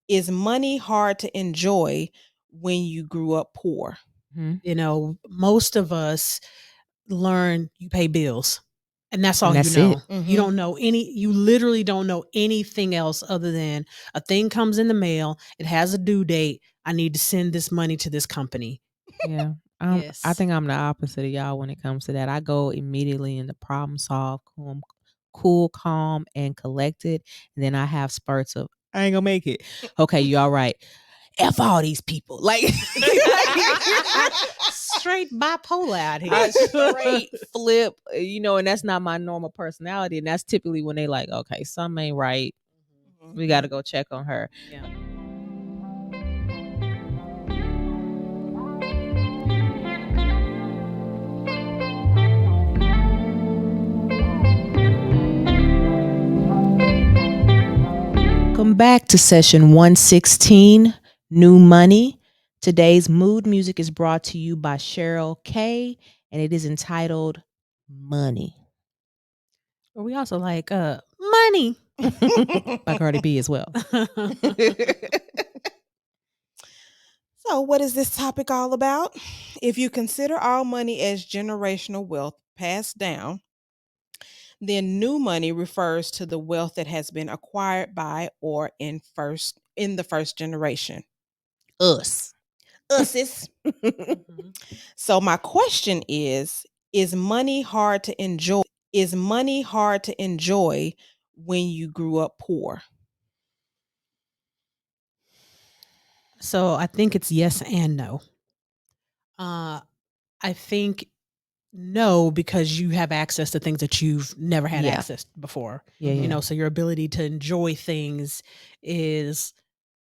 Is money hard to enjoy when you grew up poor? Most of us learn you pay bills. And that's all And you that's know. it. You don't know you literally don't know anything else other than a thing comes in the mail. It has a due date. I need to send this money to this company. Yeah. I Yes. think I'm the opposite of y'all when it comes to that. I go immediately into problem solve, cool, calm, and collected. And then I have spurts of I ain't gonna make it. Okay, you all right. F all these people. Like Straight bipolar out here. I straight flip, and that's not my normal personality. And that's typically when they like, okay, something ain't right. We got to go check on her. Yeah. Welcome back to session 116, New Money. Today's mood music is brought to you by Cheryl K, and it is entitled Money. Or we also like money. By Cardi B as well. So, what is this topic all about? If you consider all money as generational wealth passed down, then new money refers to the wealth that has been acquired by or in the first generation. Us. Uses. So my question is money hard to enjoy? Is money hard to enjoy when you grew up poor? So I think it's yes and no. I think no, because you have access to things that you've never had Yeah. access before. Yeah. So your ability to enjoy things is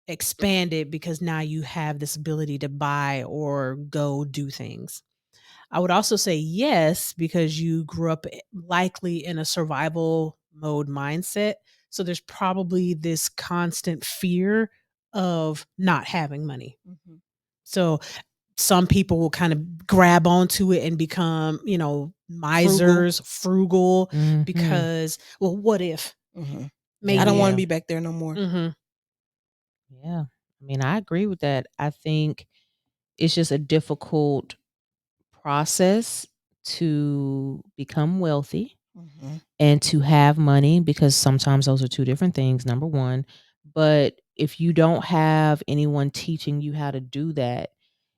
expanded because now you have this ability to buy or go do things. I would also say yes, because you grew up likely in a survival mode mindset. So there's probably this constant fear of not having money. So some people will kind of grab onto it and become, misers, frugal Mhm. because, well, what if? Maybe I don't want to be back there no more. Yeah. I mean, I agree with that. I think it's just a difficult process to become wealthy and to have money, because sometimes those are two different things, number one. But if you don't have anyone teaching you how to do that,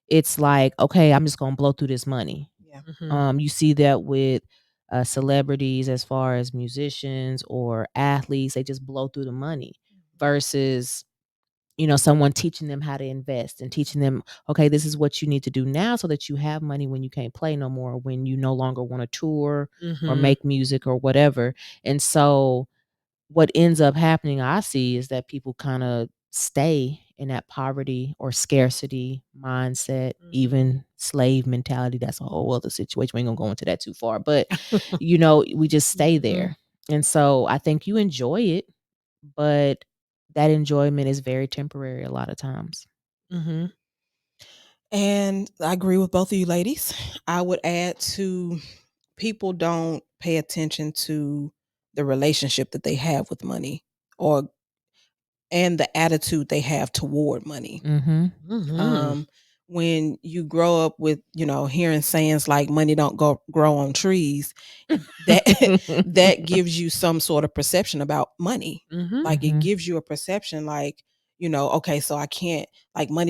it's like, okay, I'm just gonna blow through this money. Yeah. You see that with celebrities, as far as musicians or athletes, they just blow through the money versus someone teaching them how to invest and teaching them, okay, this is what you need to do now so that you have money when you can't play no more, when you no longer want to tour or make music or whatever. And so what ends up happening, I see, is that people kind of stay in that poverty or scarcity mindset, even slave mentality. That's a whole other situation. We ain't gonna go into that too far, but we just stay there. And so I think you enjoy it, but that enjoyment is very temporary a lot of times. And I agree with both of you ladies. I would add to, people don't pay attention to the relationship that they have with money and the attitude they have toward money. When you grow up with, hearing sayings like money don't grow on trees, that gives you some sort of perception about money. Like it gives you a perception like, okay, so I can't, like, I'm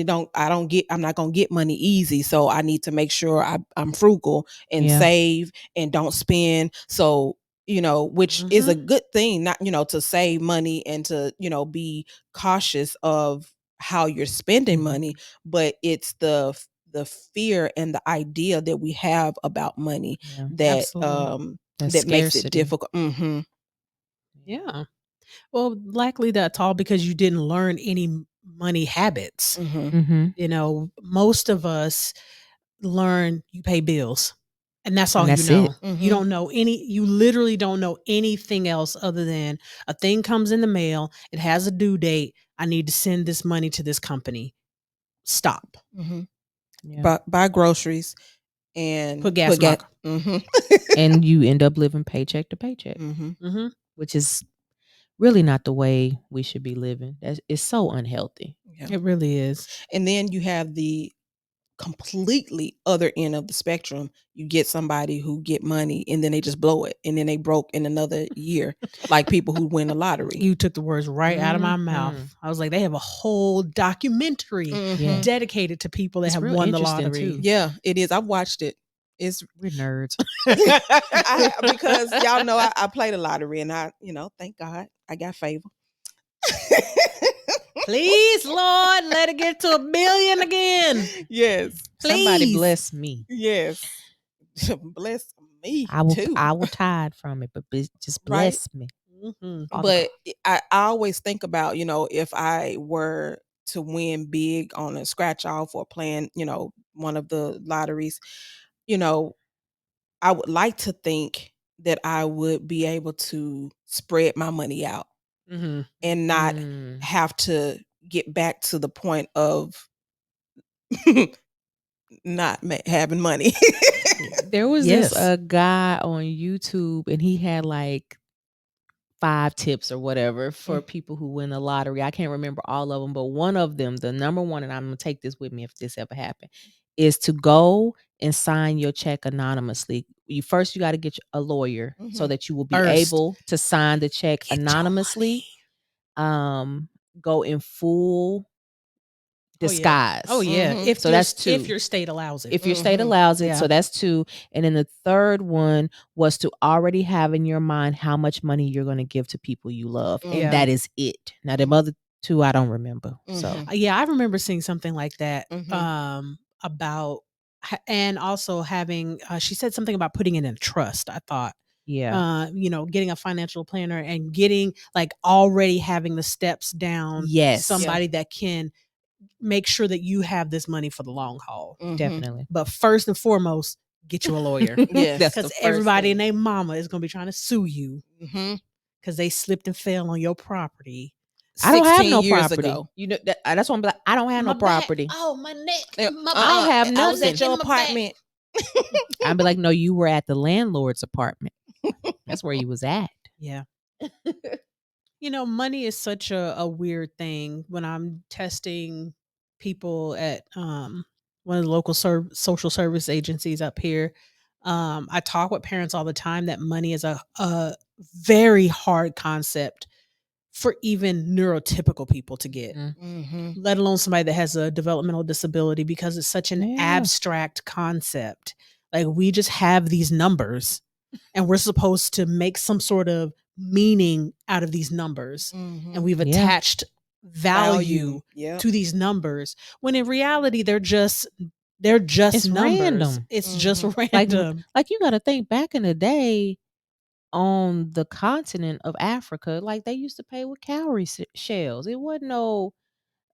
not going to get money easy. So I need to make sure I'm frugal and save and don't spend. So, which is a good thing, not, to save money and to, be cautious of how you're spending money, but it's the fear and the idea that we have about money that that makes it difficult. Yeah. Well, likely that's all because you didn't learn any money habits. Most of us learn you pay bills. And that's all you know. You don't know you literally don't know anything else other than a thing comes in the mail. It has a due date. I need to send this money to this company. Stop. Buy groceries and put gas in my car. And you end up living paycheck to paycheck, which is really not the way we should be living. It's so unhealthy. Yeah. It really is. And then you have the completely other end of the spectrum. You get somebody who get money and then they just blow it and then they broke in another year, like people who win the lottery. You took the words right out of my mouth. I was like, they have a whole documentary Mhm. dedicated to people that It's have real won the interesting, lottery. too. Yeah, it is. I've watched it. We're nerds. Because y'all know I play the lottery and I, thank God I got favor. Please, Lord, let it get to 1 billion again. Yes. Somebody Please. bless me. Yes. Bless me I will too. I will tide from it, but just bless me. But I always think about, if I were to win big on a scratch off or playing, one of the lotteries, I would like to think that I would be able to spread my money out and not have to get back to the point of not having money. There was this guy on YouTube and he had like 5 tips or whatever for people who win the lottery. I can't remember all of them, but one of them, the number one, and I'm going to take this with me if this ever happened, is to go and sign your check anonymously. You got to get a lawyer so that you will be able to sign the check anonymously. Go in full disguise. Oh yeah. So that's 2. If your state allows it. If your state allows it. So that's 2. And then the third one was to already have in your mind how much money you're going to give to people you love. And that is it. Now the other 2 I don't remember. So yeah, I remember seeing something like that about, and also having she said something about putting it in a trust. I thought getting a financial planner and getting like already having the steps down. Somebody that can make sure that you have this money for the long haul. Definitely. But first and foremost, get you a lawyer. Because everybody and their mama is going to be trying to sue you because they slipped and fell on your property. I don't have no years property. Ago. That's why I'm like, I don't have no property. Oh, my neck. I don't have nothing. I was at your apartment. I'd be like, no, you were at the landlord's apartment. That's where you was at. Yeah. Money is such a weird thing. When I'm testing people at one of the local social service agencies up here, I talk with parents all the time that money is a very hard concept for even neurotypical people to get, let alone somebody that has a developmental disability, because it's such an abstract concept. Like, we just have these numbers and we're supposed to make some sort of meaning out of these numbers. And we've attached value to these numbers, when in reality they're just It's numbers. random. It's just random. Like you got to think back in the day on the continent of Africa, like they used to pay with cowrie shells. It wasn't no,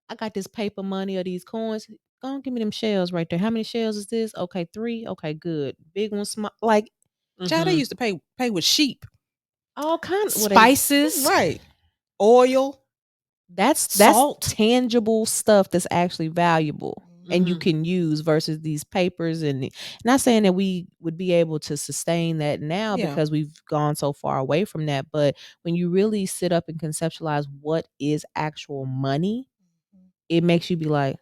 I got this paper money or these coins. Go on, give me them shells right there. How many shells is this? Okay, 3. Okay, good. Big one, small. Like, child, they used to pay with sheep, all kinds of spices, right? Oil. That's tangible stuff that's actually valuable and you can use, versus these papers. And not saying that we would be able to sustain that now because we've gone so far away from that, but when you really sit up and conceptualize what is actual money, it makes you be like,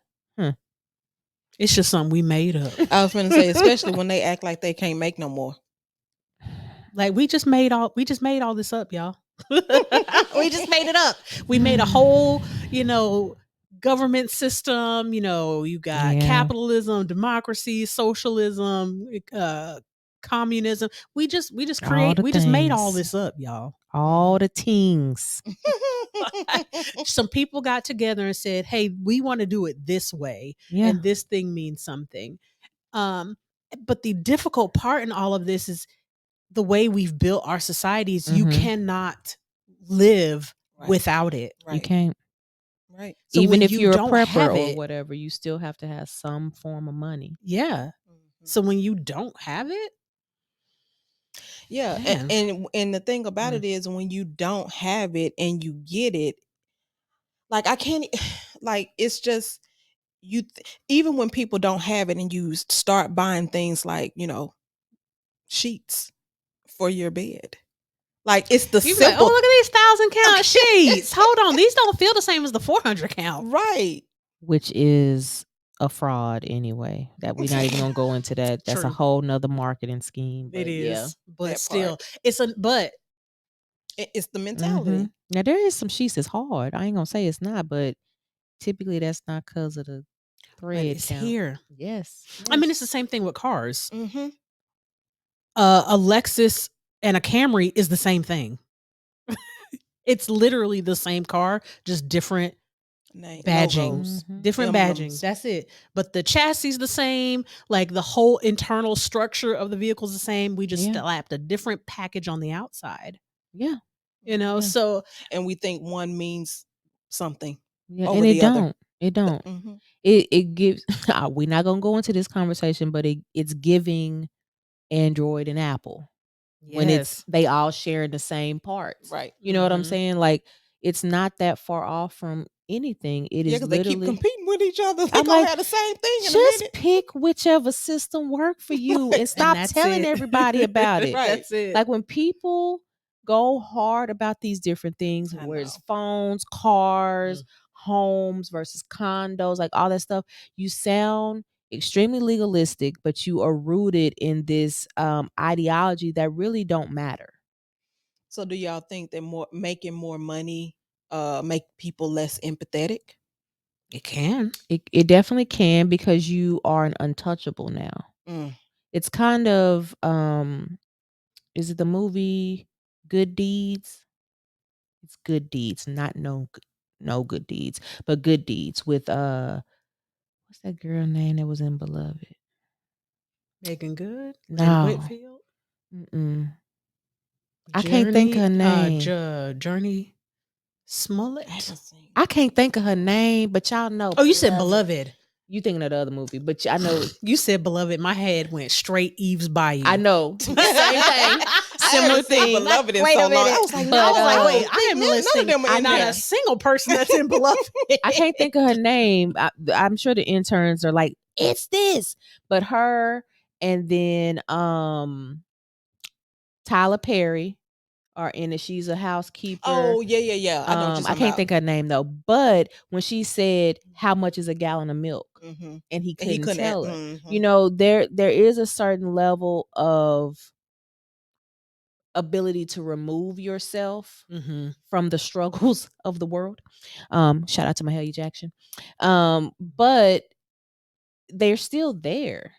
it's just something we made up. I was going to say, especially when they act like they can't make no more. Like, we just made all this up, y'all. We just made it up. We made a whole, government system. You got capitalism, democracy, socialism, communism. We just made all this up, y'all. All the things. Some people got together and said, hey, we want to do it this way. And this thing means something. But the difficult part in all of this is the way we've built our societies. You cannot live without it. You can't. Right. So even if you're a prepper or whatever, you still have to have some form of money. Yeah. So when you don't have it. Yeah. And the thing about it is, when you don't have it and you get it, like, I can't, like, it's just, even when people don't have it and you start buying things like, sheets for your bed. Like it's the You be like, simple, oh, look at these 1,000 count sheets. Hold on, these don't feel the same as the 400 count. right? Which is a fraud anyway. That we're not even gonna go into that. That's a True. whole nother marketing scheme. But It yeah. is, but That still, part. it's a but. It's the mentality. Now there is some sheets that's hard. I ain't gonna say it's not, but typically that's not because of the But thread it's count. here. Yes. I mean, it's the same thing with cars. Mm-hmm. A Lexus and a Camry is the same thing. It's literally the same car, just different badging. Logos, Different emblems. badging. That's it. But the chassis is the same. Like the whole internal structure of the vehicle is the same. We just slapped a different package on the outside. Yeah. You know, Yeah. so And we think one means something. Yeah, over and it the other. don't. It don't. Mhm. It gives. We're not gonna go into this conversation, but it's giving Android and Apple when yes. they all share the same parts. Right. You know what I'm Mhm. saying? Like it's not that far off from anything. It Yeah, is because they keep literally. competing with each other. They I'm gonna like, have the same thing in a just minute. pick whichever system work for you and And stop that's telling it. everybody about it. Right. That's it. Like when people go hard about these different things, I where it's know. phones, cars, homes versus condos, like all that stuff, you sound extremely legalistic, but you are rooted in this ideology that really don't matter. So do y'all think that making more money make people less empathetic? It can. It definitely can, because you are an untouchable now. Mm. It's kind of is it the movie Good Deeds? It's Good Deeds, not no good deeds, but Good Deeds with what's that girl name that was in Beloved? Megan Good. Lynn No. Whitfield. I can't think of her name. Journey Smollett. I haven't seen. I can't think of her name, but y'all know. Oh, you said Beloved. You thinking of the other movie, but I know. You said Beloved. My head went straight Eve's Bayou. I know. Same thing. Similar thing. Beloved in so long. I was like, wait, I am none of listening. them are I'm in not there. a single person that's in Beloved. I can't think of her name. I'm sure the interns are like, it's this, but her and then Tyler Perry are in it. She's a housekeeper. Oh yeah. I know what you're I talking can't about. think of her name though. But when she said, "How much is a gallon of milk?" and he couldn't tell her, you know, there is a certain level of ability to remove yourself from the struggles of the world. Shout out to Mahalia Jackson. But they're still there.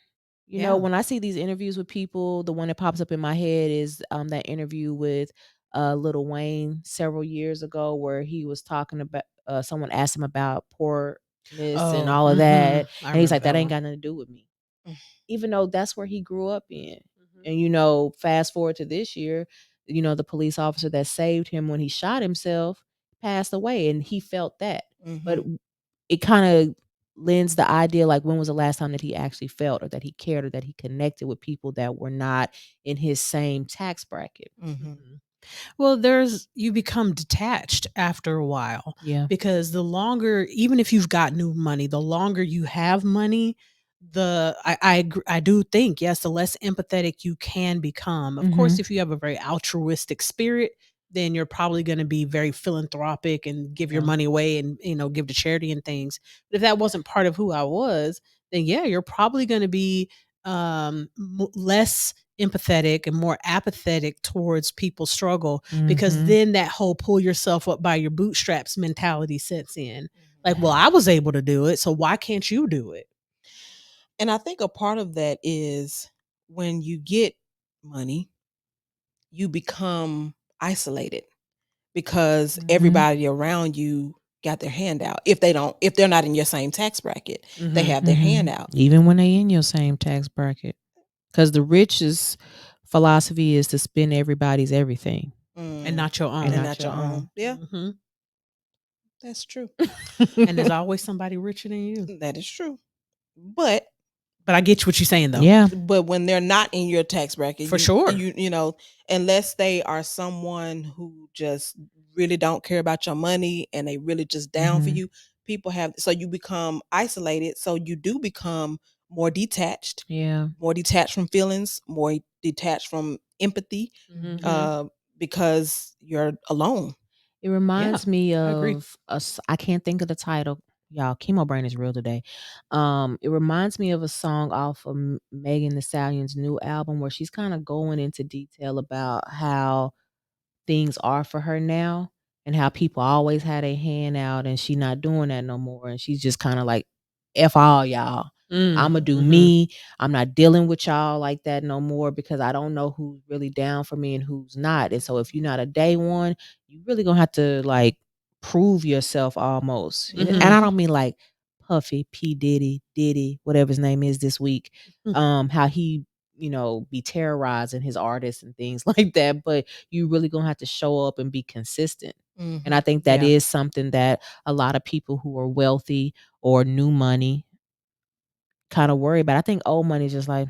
You know, when I see these interviews with people, the one that pops up in my head is that interview with Lil Wayne several years ago, where he was talking about someone asked him about poorness and all of that, and he's like, "That ain't got nothing to do with me," even though that's where he grew up in. And you know, fast forward to this year, you know, the police officer that saved him when he shot himself passed away, and he felt that. But it kind of lends the idea, like, when was the last time that he actually felt, or that he cared, or that he connected with people that were not in his same tax bracket. Well, you become detached after a while. Yeah. Because the longer, even if you've got new money, the longer you have money, I do think, yes, the less empathetic you can become. Of course, if you have a very altruistic spirit, then you're probably going to be very philanthropic and give your money away and, you know, give to charity and things. But if that wasn't part of who I was, then yeah, you're probably going to be less empathetic and more apathetic towards people's struggle, because then that whole pull yourself up by your bootstraps mentality sets in. Like, well, I was able to do it, so why can't you do it? And I think a part of that is when you get money, you become isolated because everybody around you got their hand out. If they're not in your same tax bracket, they have their hand out. Even when they in your same tax bracket. Because the richest philosophy is to spend everybody's everything. And not your own. And not your own. Yeah. That's true. And there's always somebody richer than you. That is true. But I get what you're saying though. Yeah. But when they're not in your tax bracket, For sure. You know, unless they are someone who just really don't care about your money and they really just down for you, so you become isolated. So you do become more detached. Yeah. More detached from feelings, more detached from empathy. because you're alone. It reminds me I agree. of us. I can't think of the title. Y'all, chemo brain is real today. It reminds me of a song off of Megan Thee Stallion's new album where she's kind of going into detail about how things are for her now and how people always had a hand out and she not doing that no more. And she's just kind of like, F all y'all. I'ma do me. I'm not dealing with y'all like that no more because I don't know who's really down for me and who's not. And so if you're not a day one, you really gonna have to like prove yourself almost. And I don't mean like Puffy, P. Diddy, whatever his name is this week. How he, be terrorizing his artists and things like that. But you really gonna have to show up and be consistent. And I think that is something that a lot of people who are wealthy or new money kind of worry about. I think old money is just like,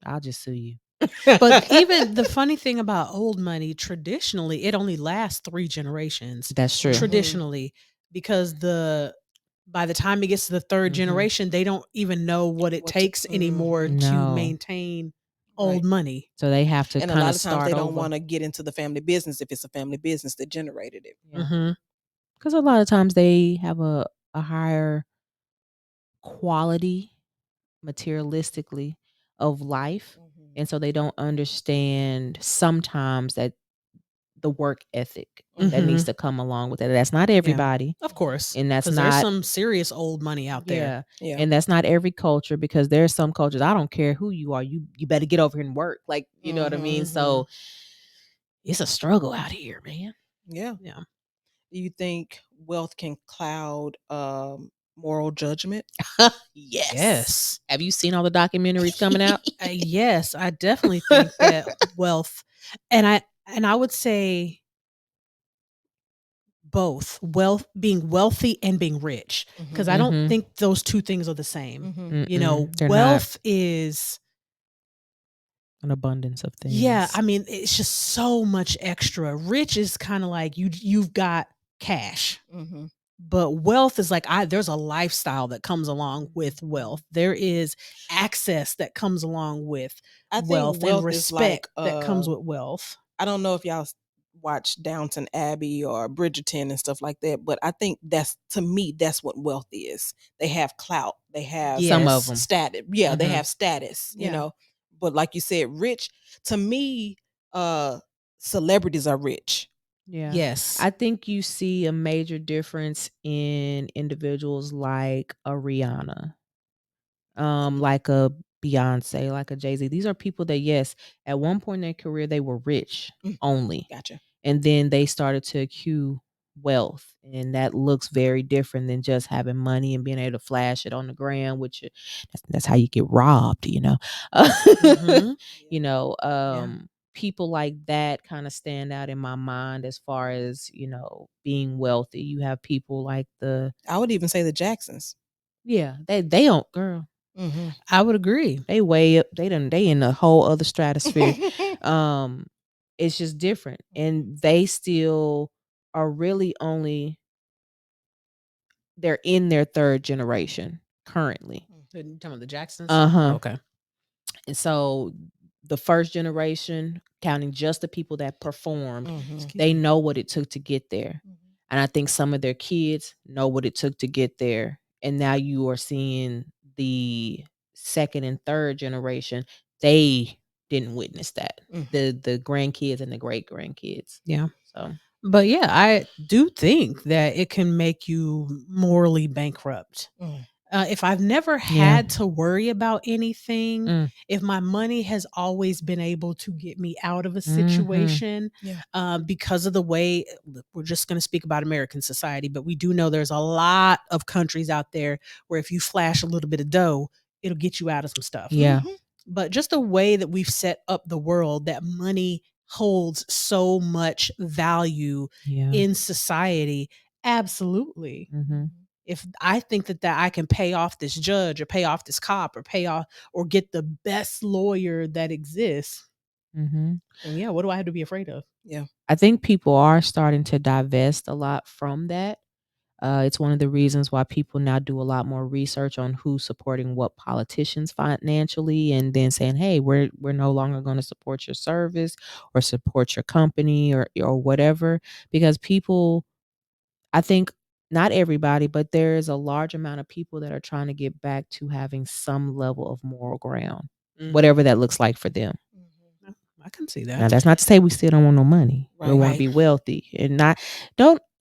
I'll just sue you. But even the funny thing about old money, traditionally, it only lasts 3 generations. That's true. Traditionally, because by the time it gets to the 3rd generation, they don't even know what it takes anymore to No. maintain old money. So they have to And a kind lot of of times start they don't over. want to get into the family business if it's a family business that generated it. Because a lot of times they have a higher quality materialistically of life. And so they don't understand sometimes that the work ethic that needs to come along with it. That's not everybody. Of course. And that's Because not there's some serious old money out there. Yeah. And that's not every culture because there's some cultures, I don't care who you are, you better get over here and work. Like, you know what I mean? So it's a struggle out here, man. Yeah. Yeah. Do you think wealth can cloud moral judgment? Yes. Have you seen all the documentaries coming out? Yes, I definitely think that wealth, and I would say both being wealthy and being rich, because I don't think those two things are the same. They're Wealth is an abundance of things. Yeah, I mean, it's just so much extra. Rich is kind of like you've got cash. But wealth is like there's a lifestyle that comes along with wealth. There is access that comes along with wealth and respect that comes with wealth. I don't know if y'all watch Downton Abbey or Bridgerton and stuff like that, but I think to me that's what wealth is. They have clout. They have some of them status. Yeah, they have status. You know, but like you said, rich. To me, celebrities are rich. Yeah. Yes. I think you see a major difference in individuals like a Rihanna, like a Beyonce, like a Jay-Z. These are people that, yes, at one point in their career, they were rich only. Gotcha. And then they started to accrue wealth. And that looks very different than just having money and being able to flash it on the gram, which that's how you get robbed, you know. You know, people like that kind of stand out in my mind as far as, being wealthy. You have people like I would even say the Jacksons. Yeah, they don't, girl. I would agree. They way up. They in a whole other stratosphere. It's just different, and they still are really only. They're in their 3rd generation currently. You talking about the Jacksons? Okay. And so the 1st generation, counting just the people that performed, they know what it took to get there. And I think some of their kids know what it took to get there. And now you are seeing the 2nd and 3rd generation. They didn't witness that. The grandkids and the great grandkids. Yeah. So, but yeah, I do think that it can make you morally bankrupt. If I've never had to worry about anything, if my money has always been able to get me out of a situation, because of the way, we're just going to speak about American society, but we do know there's a lot of countries out there where if you flash a little bit of dough, it'll get you out of some stuff. Yeah. But just the way that we've set up the world, that money holds so much value in society, absolutely. If I think that I can pay off this judge or pay off this cop or pay off or get the best lawyer that exists, and what do I have to be afraid of? Yeah. I think people are starting to divest a lot from that. It's one of the reasons why people now do a lot more research on who's supporting what politicians financially, and then saying, "Hey, we're no longer going to support your service or support your company or whatever," because people, I think, not everybody, but there is a large amount of people that are trying to get back to having some level of moral ground, whatever that looks like for them. I can see Now, that. that's not to say we still don't want no money. We want Right. to be wealthy and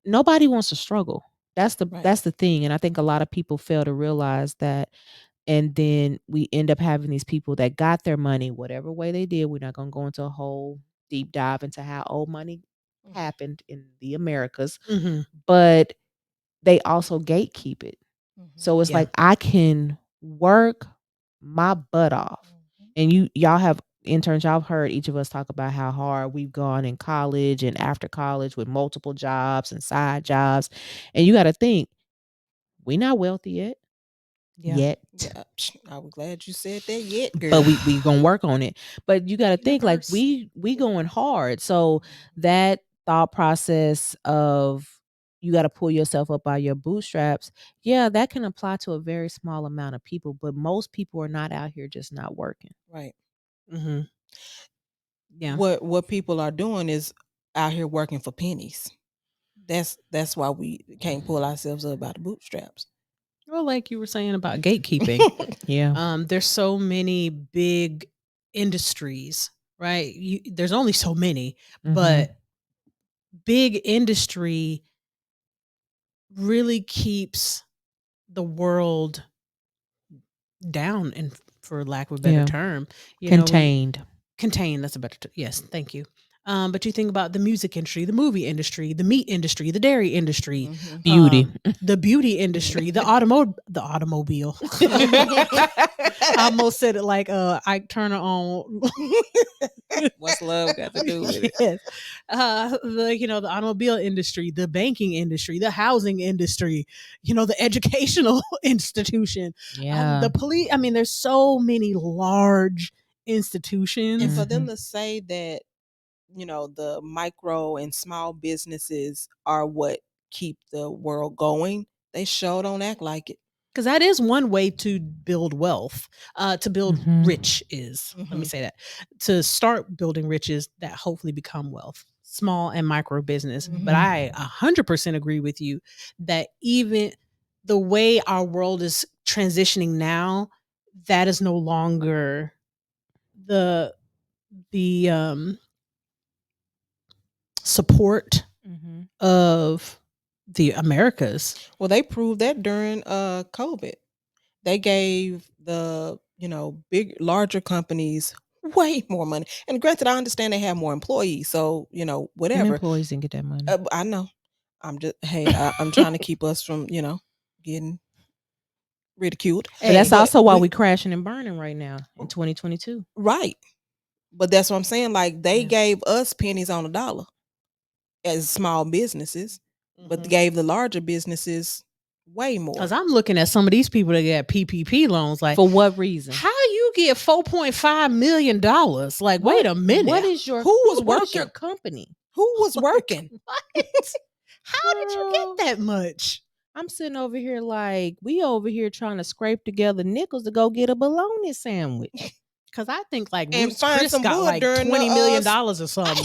nobody wants to struggle. That's the thing. And I think a lot of people fail to realize that. And then we end up having these people that got their money, whatever way they did. We're not going to go into a whole deep dive into how old money happened in the Americas, but they also gatekeep it. So it's like, I can work my butt off. And y'all have interns, y'all have heard each of us talk about how hard we've gone in college and after college with multiple jobs and side jobs. And you got to think, we're not wealthy yet. Yeah, I was glad you said that yet, girl. But we gonna work on it. But you got to think, like, we going hard. So that thought process of you got to pull yourself up by your bootstraps, yeah, that can apply to a very small amount of people, but most people are not out here just not working. Right. Yeah. What people are doing is out here working for pennies. That's why we can't pull ourselves up by the bootstraps. Well, like you were saying about gatekeeping. Yeah. There's so many big industries, right? There's only so many, but big industry really keeps the world down, and for lack of a better term, Contained. Contained, that's a better yes, thank you. But you think about the music industry, the movie industry, the meat industry, the dairy industry, beauty, the beauty industry, the automobile. I almost said it like Ike Turner on What's Love Got to Do with it? Yes. The automobile industry, the banking industry, the housing industry, the educational institution, the police. I mean, there's so many large institutions. And for them to say that, the micro and small businesses are what keep the world going, they sure don't act like it. Because that is one way to build wealth, to build riches. Let me say that. To start building riches that hopefully become wealth, small and micro business. But I 100% agree with you that even the way our world is transitioning now, that is no longer the support of the Americas. Well, they proved that during COVID. They gave the larger companies way more money. And granted, I understand they have more employees, so whatever. Them employees didn't get that money. I know. I'm just I'm trying to keep us from getting ridiculed. But that's also why we crashing and burning right now in 2022. Right. But that's what I'm saying. Like, they gave us pennies on a dollar as small businesses, but gave the larger businesses way more. Because I'm looking at some of these people that got PPP loans. Like, for what reason? How you get $4.5 million? Like, wait a minute. What is your your company? Who was working? What? How did you get that much? I'm sitting over here like, we over here trying to scrape together nickels to go get a bologna sandwich. Because I think like and find Chris some got wood like during $20 million or something.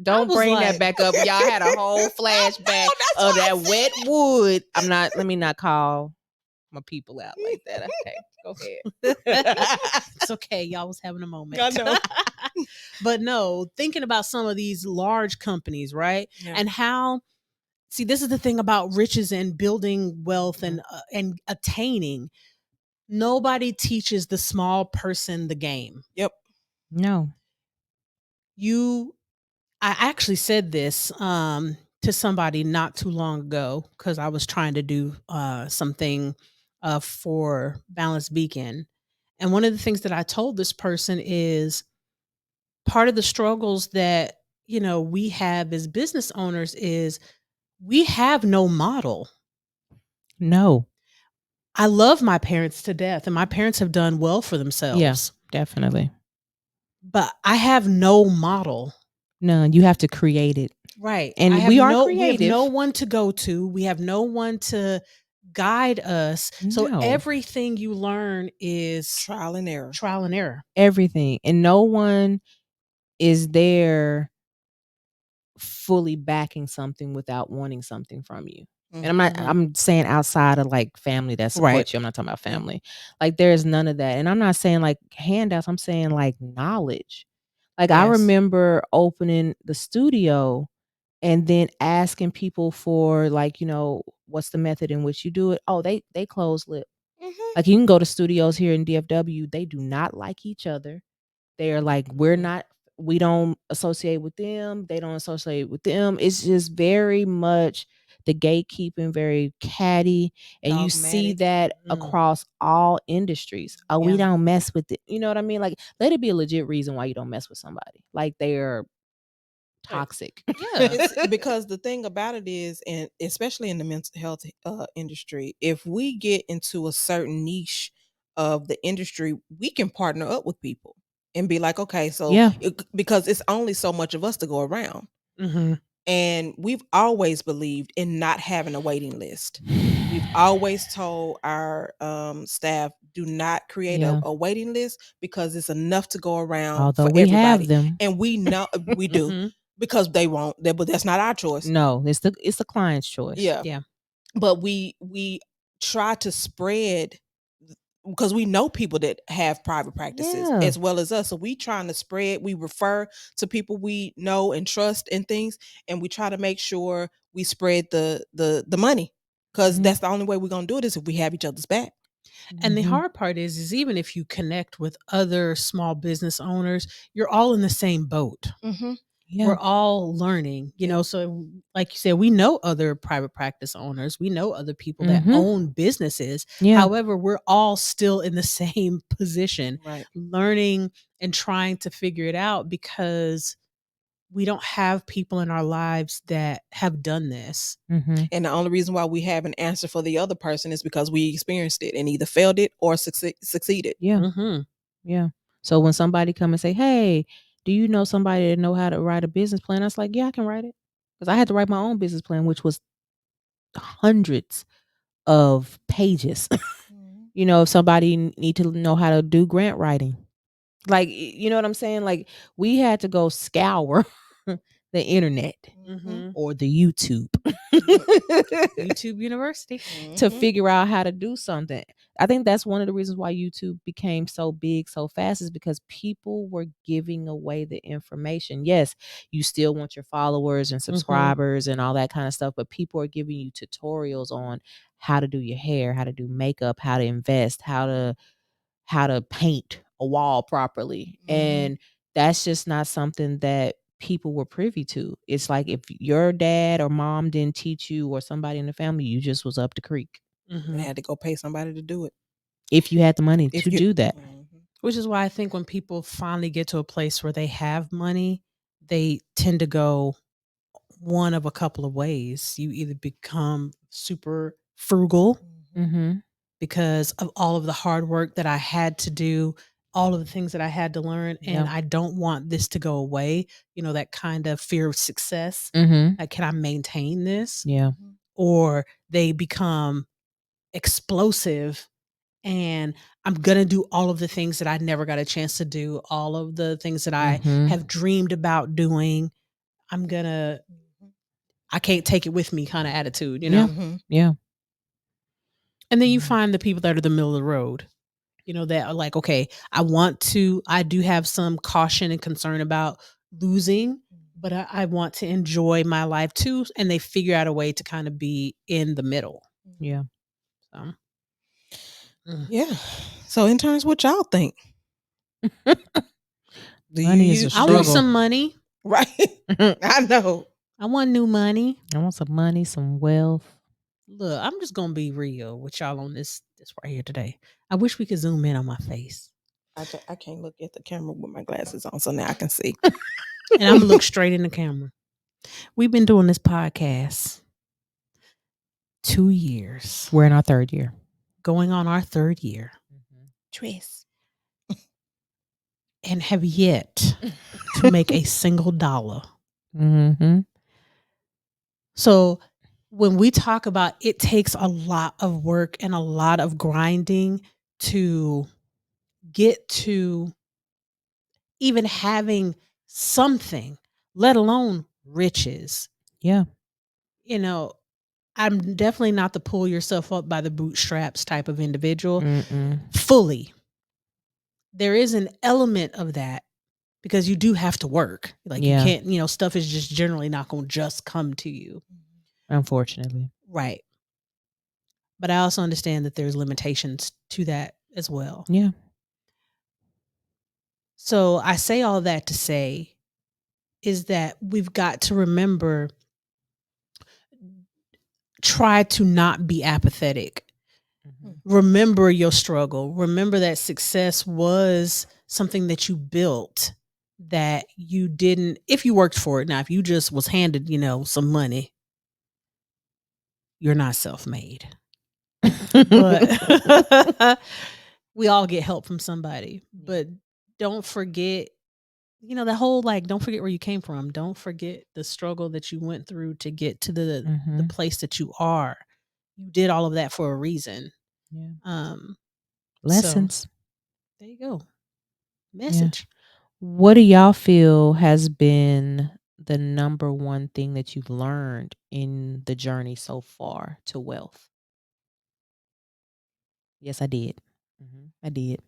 Don't bring that back up. Y'all had a whole flashback of that wet wood. Let me not call my people out like that. Okay, go ahead. It's okay. Y'all was having a moment. I know. But no, thinking about some of these large companies, right? Yeah. And how, see, this is the thing about riches and building wealth and attaining. Nobody teaches the small person the game. Yep. No. I actually said this to somebody not too long ago because I was trying to do something for Balanced Beacon. And one of the things that I told this person is part of the struggles that, we have as business owners is we have no model. No. I love my parents to death, and my parents have done well for themselves. Yes, definitely. But I have no model. None. You have to create it. Right. And we are we have no creative. one to go to. We have no one to guide us. So No. everything you learn is Trial and error. trial and error. Everything. And no one is there fully backing something without wanting something from you. And I'm saying outside of like family that supports Right. you. I'm not talking about family. Like there's none of that. And I'm not saying like handouts. I'm saying like knowledge. Like I Yes. remember opening the studio and then asking people for like, what's the method in which you do it? Oh, they close lip. Like you can go to studios here in DFW. They do not like each other. They are like, we don't associate with them. They don't associate with them. It's just very much the gatekeeping, very catty. And you see Dogmatic. that across all industries. Oh, we don't mess with it. You know what I mean? Like, let it be a legit reason why you don't mess with somebody. Like they're toxic. Yeah. It's because the thing about it is, and especially in the mental health industry, if we get into a certain niche of the industry, we can partner up with people and be like, okay, so Yeah. because it's only so much of us to go around. And we've always believed in not having a waiting list. We've always told our staff, do not create a waiting list because it's enough to go around Although for we everybody. have them. And we know we do because they won't. But that's not our choice. No, it's the client's choice. Yeah. But we try to spread because we know people that have private practices as well as us. So we trying to spread, we refer to people we know and trust and things, and we try to make sure we spread the money because that's the only way we're gonna do it is if we have each other's back. And the hard part is even if you connect with other small business owners, you're all in the same boat. Yeah. We're all learning, so like you said, we know other private practice owners. We know other people that own businesses. Yeah. However, we're all still in the same position, Right. learning and trying to figure it out because we don't have people in our lives that have done this. And the only reason why we have an answer for the other person is because we experienced it and either failed it or succeeded. Yeah. Yeah. So when somebody come and say, hey, do you know somebody that know how to write a business plan? I was like, yeah, I can write it. Because I had to write my own business plan, which was hundreds of pages. If somebody need to know how to do grant writing. Like, you know what I'm saying? Like we had to go scour the internet or the YouTube. YouTube University. To figure out how to do something. I think that's one of the reasons why YouTube became so big so fast is because people were giving away the information. Yes, you still want your followers and subscribers and all that kind of stuff, but people are giving you tutorials on how to do your hair, how to do makeup, how to invest, how to paint a wall properly. And that's just not something that people were privy to. It's like if your dad or mom didn't teach you or somebody in the family, you just was up the creek. And had to go pay somebody to do it. If you had the money to do that. Which is why I think when people finally get to a place where they have money, they tend to go one of a couple of ways. You either become super frugal because of all of the hard work that I had to do, all of the things that I had to learn, and I don't want this to go away. That kind of fear of success. Like, can I maintain this? Yeah. Or they become explosive and I'm going to do all of the things that I never got a chance to do, all of the things that I have dreamed about doing. I can't take it with me kind of attitude, Yeah. And then you find the people that are the middle of the road, that are like, okay, I do have some caution and concern about losing, but I want to enjoy my life too. And they figure out a way to kind of be in the middle. Yeah. So. Yeah. So interns, what y'all think? Money is a I struggle. want some money. Right. I know. I want new money. I want some money, some wealth. Look, I'm just gonna be real with y'all on this right here today. I wish we could zoom in on my face. I can't look at the camera with my glasses on, so now I can see. And I'm gonna look straight in the camera. We've been doing this podcast 2 years. We're in our 3rd year. Going on our 3rd year. Tris. And have yet to make a single dollar. So when we talk about it takes a lot of work and a lot of grinding to get to even having something, let alone riches. Yeah. You know, I'm definitely not the pull yourself up by the bootstraps type of individual. Fully. There is an element of that because you do have to work. Like you Yeah. can't, stuff is just generally not going to just come to you. Unfortunately. Right. But I also understand that there's limitations to that as well. Yeah. So I say all that to say is that we've got to remember, try to not be apathetic. Remember your struggle. Remember that success was something that you built, that you didn't, if you worked for it. Now, if you just was handed, some money, you're not self-made. But we all get help from somebody. But don't forget, the whole don't forget where you came from. Don't forget the struggle that you went through to get to the place that you are. You did all of that for a reason. Yeah. Lessons. So, there you go. Message. Yeah. What do y'all feel has been the number one thing that you've learned in the journey so far to wealth? Yes, I did. I did.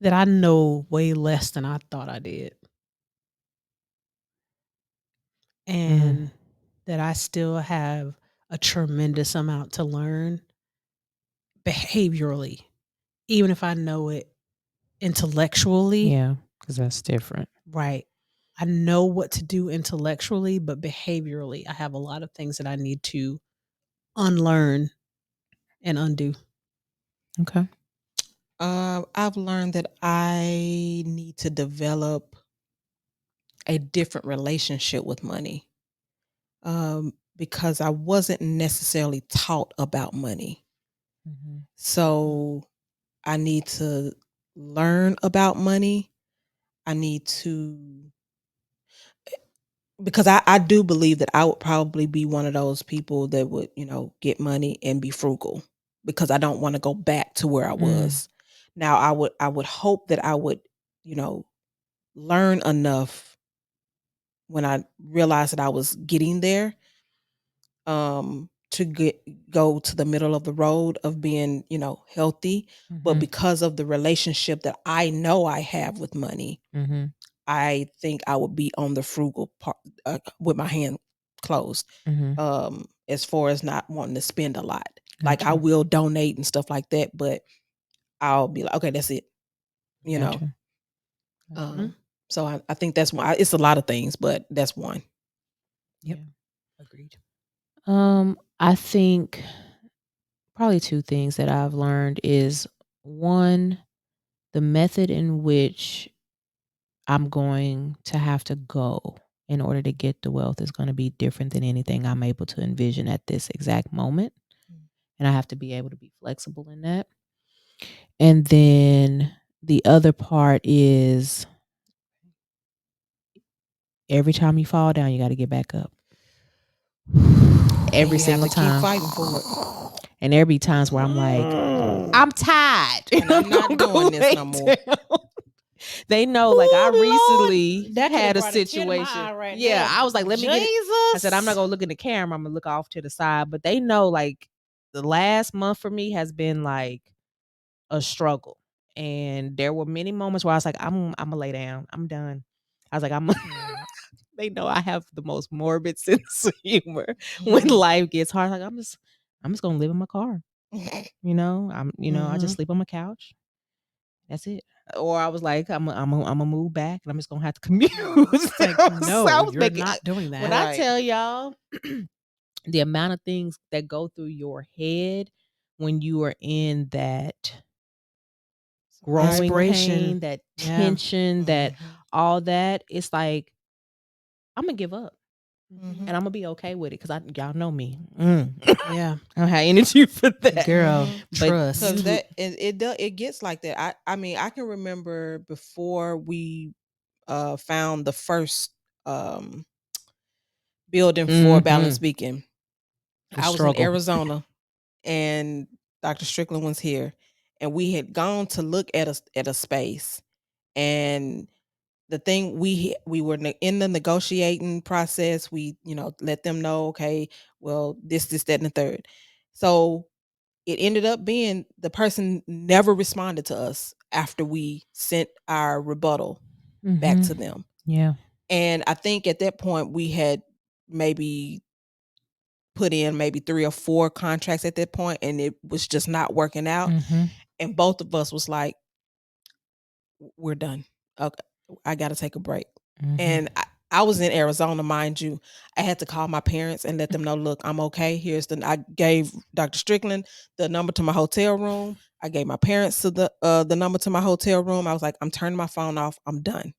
That I know way less than I thought I did. And that I still have a tremendous amount to learn behaviorally, even if I know it intellectually. Yeah, because that's different. Right. I know what to do intellectually, but behaviorally, I have a lot of things that I need to unlearn and undo. Okay. I've learned that I need to develop a different relationship with money, because I wasn't necessarily taught about money. So I need to learn about money. I need to, because I do believe that I would probably be one of those people that would, get money and be frugal, because I don't want to go back to where I was. Now I would hope that I would, learn enough when I realized that I was getting there, to go to the middle of the road of being, healthy. But because of the relationship that I know I have with money, I think I would be on the frugal part, with my hand closed. As far as not wanting to spend a lot. Like I will donate and stuff like that, but I'll be like, okay, that's it. So I think that's why it's a lot of things, but that's one. Yep. Agreed. I think probably two things that I've learned is, one, the method in which I'm going to have to go in order to get the wealth is going to be different than anything I'm able to envision at this exact moment. And I have to be able to be flexible in that. And then the other part is, every time you fall down, you got to get back up. Every single time. Keep fighting for it. And there be times where I'm like, I'm tired. And I'm not doing this no more. They know, like, I recently That had a brought a tear to my situation. eye right Yeah, there. I was like, let me get it. I said, I'm not Jesus. gonna look in the camera. I'm gonna look off to the side. But they know, like, the last month for me has been like a struggle. And there were many moments where I was like, I'm gonna lay down. I'm done. I was like, they know I have the most morbid sense of humor when life gets hard. Like, I'm just gonna live in my car. I just sleep on my couch. That's it. Or I was like, I'm gonna move back, and I'm just gonna have to commute. It's like, no, So I was you're not doing that. When I tell y'all the amount of things that go through your head when you are in that growing Desperation. pain, that Yeah. tension, that all that, it's like, I'm gonna give up. Mhm. And I'm gonna be okay with it because y'all know me. Yeah, I don't have energy for that. girl, But trust. Because that it gets like that. I mean, I can remember before we found the first building for Balance Beacon. The I was in struggle. Arizona and Dr. Strickland was here, and we had gone to look at a space. And the thing, we were in the negotiating process. We, let them know, okay, well, this, that, and the third. So it ended up being the person never responded to us after we sent our rebuttal back to them. Yeah. And I think at that point we had maybe put in maybe 3 or 4 contracts at that point, and it was just not working out. And both of us was like, we're done. Okay, I got to take a break. And I was in Arizona, mind you. I had to call my parents and let them know, look, I'm okay. I gave Dr. Strickland the number to my hotel room. I gave my parents the number to my hotel room. I was like, I'm turning my phone off. I'm done.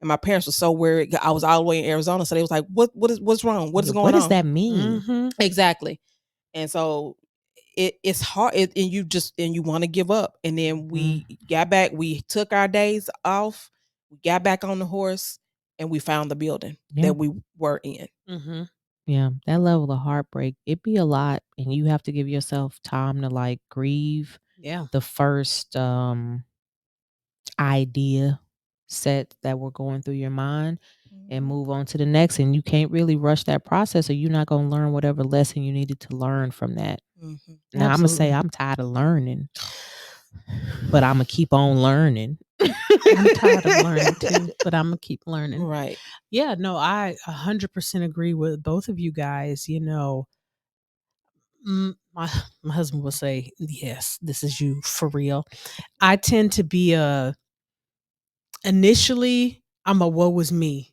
And my parents were so worried. I was all the way in Arizona, so they was like, what's wrong? What is going on? What does that mean? Exactly. And so it's hard, and you want to give up. And then we got back. We took our days off. We got back on the horse, and we found the building that we were in. Yeah, that level of heartbreak, it be a lot, and you have to give yourself time to like grieve. Yeah, the first idea set that were going through your mind and move on to the next. And you can't really rush that process, or you're not going to learn whatever lesson you needed to learn from that. Now, I'm going to say I'm tired of learning, but I'm going to keep on learning. I'm tired of learning too, but I'm going to keep learning. Right. Yeah, no, I 100% agree with both of you guys. My husband will say, yes, this is you for real. I tend to be initially, I'm a woe was me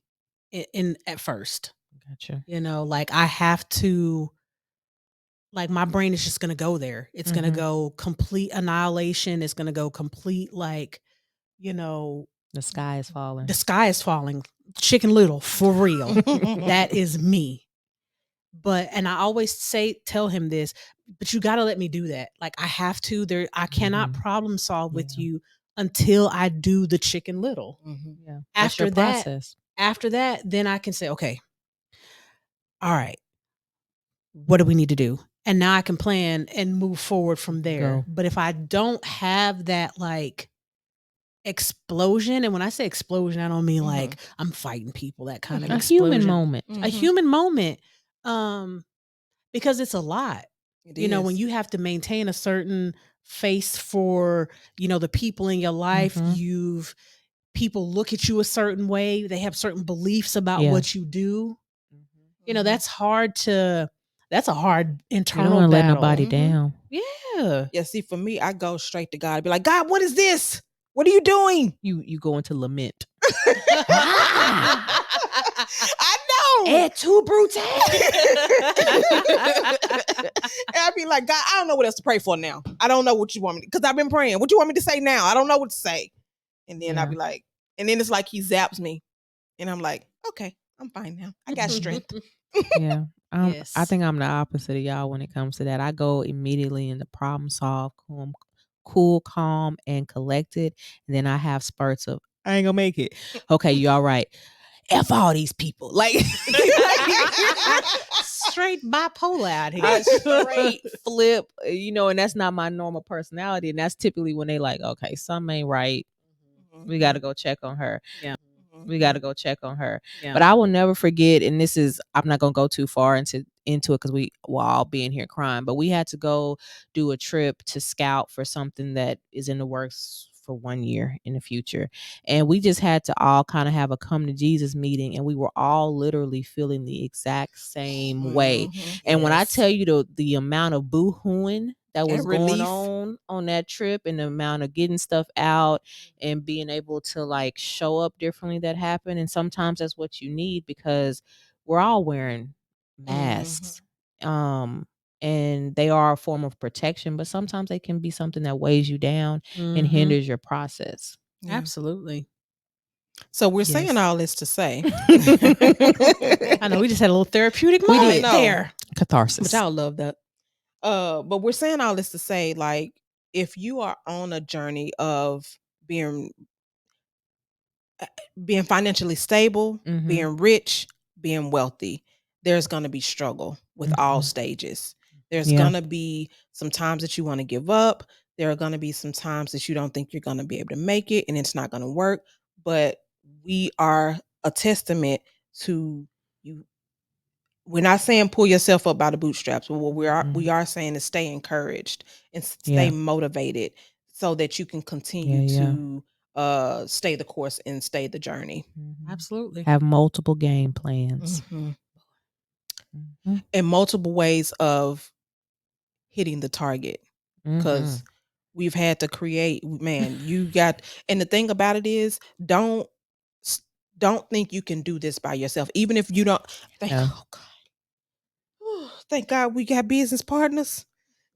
in at first. Gotcha. Like I have to, like my brain is just going to go there. It's going to go complete annihilation. It's going to go complete, like, the sky is falling. The sky is falling. Chicken Little, for real. That is me. And I always tell him this, but you got to let me do that. Like I have to, I cannot problem solve with you until I do the Chicken Little. Yeah. That's your process. After that, then I can say, okay, all right, what do we need to do? And now I can plan and move forward from there. But if I don't have that like explosion, and when I say explosion, I don't mean like I'm fighting people, that kind of explosion. Human moment. A human moment. Because it's a lot. When you have to maintain a certain face for, the people in your life, people look at you a certain way. They have certain beliefs about what you do. That's that's a hard internal You don't battle. let nobody down. Yeah. Yeah. See, for me, I go straight to God. Be like, God, what is this? What are you doing? You go into lament. I know. Et tu, Brute. And I'd be like, God, I don't know what else to pray for now. I don't know what you want me to, because I've been praying. What you want me to say now? I don't know what to say. And then I'd be like, and then it's like he zaps me. And I'm like, okay, I'm fine now. I got strength. Yeah. Yes. I think I'm the opposite of y'all when it comes to that. I go immediately into problem solve, cool, calm, and collected. And then I have spurts of, I ain't gonna make it. Okay, you all right. F all these people. Like straight bipolar out here. I straight flip, and that's not my normal personality. And that's typically when they like, okay, something ain't right. We got to go check on her. Yeah. We got to go check on her. Yeah. But I will never forget, and I'm not going to go too far into it because we will all be in here crying, but we had to go do a trip to scout for something that is in the works for 1 year in the future. And we just had to all kind of have a come to Jesus meeting, and we were all literally feeling the exact same way. And when I tell you the amount of boo-hooing that was going on that trip, and the amount of getting stuff out and being able to like show up differently that happened. And sometimes that's what you need, because we're all wearing masks. And they are a form of protection, but sometimes they can be something that weighs you down and hinders your process. Absolutely. So we're Yes. saying all this to say, I know we just had a little therapeutic We moment did. No. there. Catharsis. but y'all love that. But we're saying all this to say, like, if you are on a journey of being financially stable, Mhm. being rich, being wealthy, there's going to be struggle with all Mhm. stages. There's Yeah. going to be some times that you want to give up. There are going to be some times that you don't think you're going to be able to make it and it's not going to work. But we are a testament to you. We're not saying pull yourself up by the bootstraps, but what we are saying is stay encouraged and stay Yeah. motivated so that you can continue Yeah. to stay the course and stay the journey. Mhm. Absolutely. Have multiple game plans. Mhm. Mhm. And multiple ways of hitting the target, because Mhm. we've had to create, man, you got, and the thing about it is, don't think you can do this by yourself, even if you don't. Yeah. Oh God. Thank God we got business partners.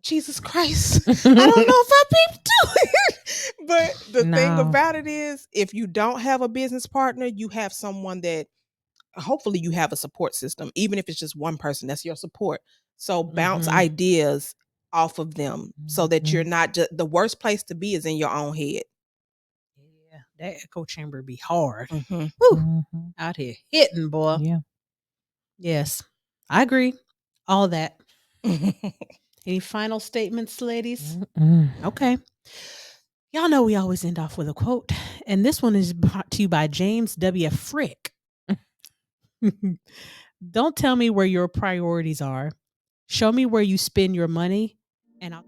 Jesus Christ. I don't know if I peeped do it. But the thing No. about it is, if you don't have a business partner, you have someone that, hopefully you have a support system, even if it's just one person that's your support. So bounce Mhm. ideas off of them so that you're Mhm. not just, the worst place to be is in your own head. Yeah, that echo chamber be hard. Mhm. Woo, Mhm. out here hitting, boy. Yeah. Yes, I agree. All that. Any final statements, ladies? Mm-mm. Okay. Y'all know we always end off with a quote, and this one is brought to you by James W. Frick. Don't tell me where your priorities are. Show me where you spend your money, and I'll